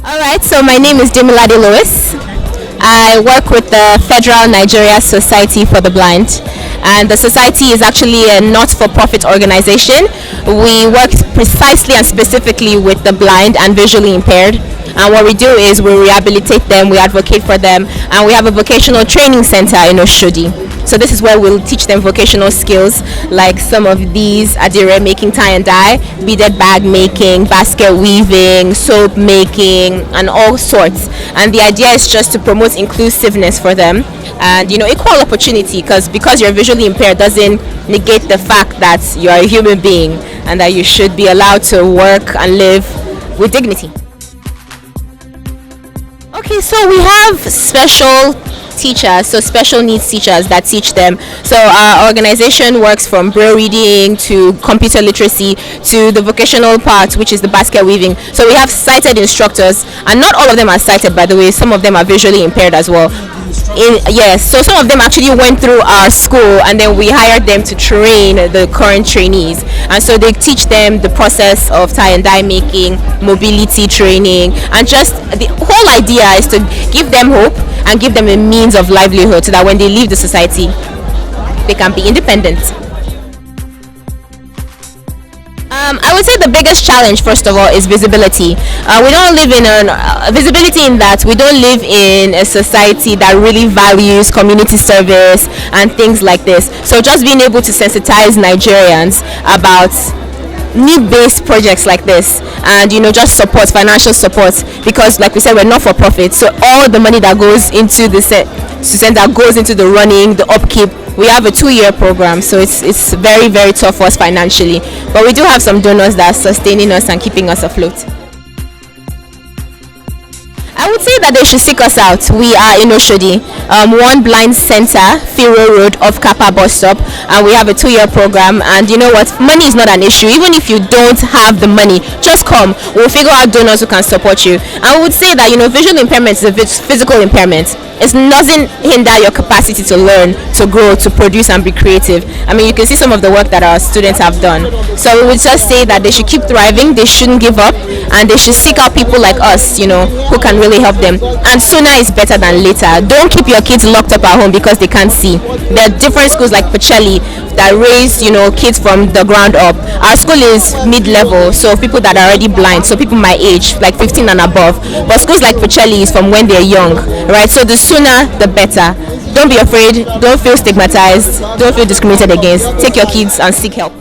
All right, so my name is Demilade Lewis. I work with the Federal Nigeria Society for the Blind, and the society is actually a not-for-profit organization. We work precisely and specifically with the blind and visually impaired. And what we do is we rehabilitate them, we advocate for them, and we have a vocational training center in Oshodi. So this is where we'll teach them vocational skills like some of these: adire making, tie and dye, beaded bag making, basket weaving, soap making, and all sorts. And the idea is just to promote inclusiveness for them and equal opportunity, because you're visually impaired doesn't negate the fact that you're a human being and that you should be allowed to work and live with dignity. Okay, so we have special teachers, so special needs teachers that teach them. So our organization works from braille reading to computer literacy to the vocational part, which is the basket weaving. So we have sighted instructors, and not all of them are sighted, by the way. Some of them are visually impaired as well. Yes, so some of them actually went through our school, and then we hired them to train the current trainees, and so they teach them the process of tie and dye making, mobility training, and just the whole idea is to give them hope and give them a means of livelihood so that when they leave the society they can be independent. I would say the biggest challenge, first of all, is visibility. We don't live in visibility in that we don't live in a society that really values community service and things like this. So just being able to sensitize Nigerians about need-based projects like this, and just support, financial support, because like we said, we're not for profit, so all the money that goes into the center goes into the running, the upkeep. We have a 2-year program, so it's very, very tough for us financially, but we do have some donors that are sustaining us and keeping us afloat. I would say that they should seek us out. We are in Oshodi, One Blind Center, Firo Road, off Kappa bus stop, and we have a 2-year program. And you know what? Money is not an issue. Even if you don't have the money, just come. We'll figure out donors who can support you. And we would say that visual impairment is a physical impairment. It doesn't hinder your capacity to learn, to grow, to produce, and be creative. I mean, you can see some of the work that our students have done. So we would just say that they should keep thriving, they shouldn't give up, and they should seek out people like us, who can really help them. And sooner is better than later. Don't keep your kids locked up at home because they can't see. There are different schools like Pacelli that raise, kids from the ground up. Our school is mid-level, so people that are already blind, so people my age, like 15 and above. But schools like Pacelli is from when they're young, right? So the sooner, the better. Don't be afraid. Don't feel stigmatized. Don't feel discriminated against. Take your kids and seek help.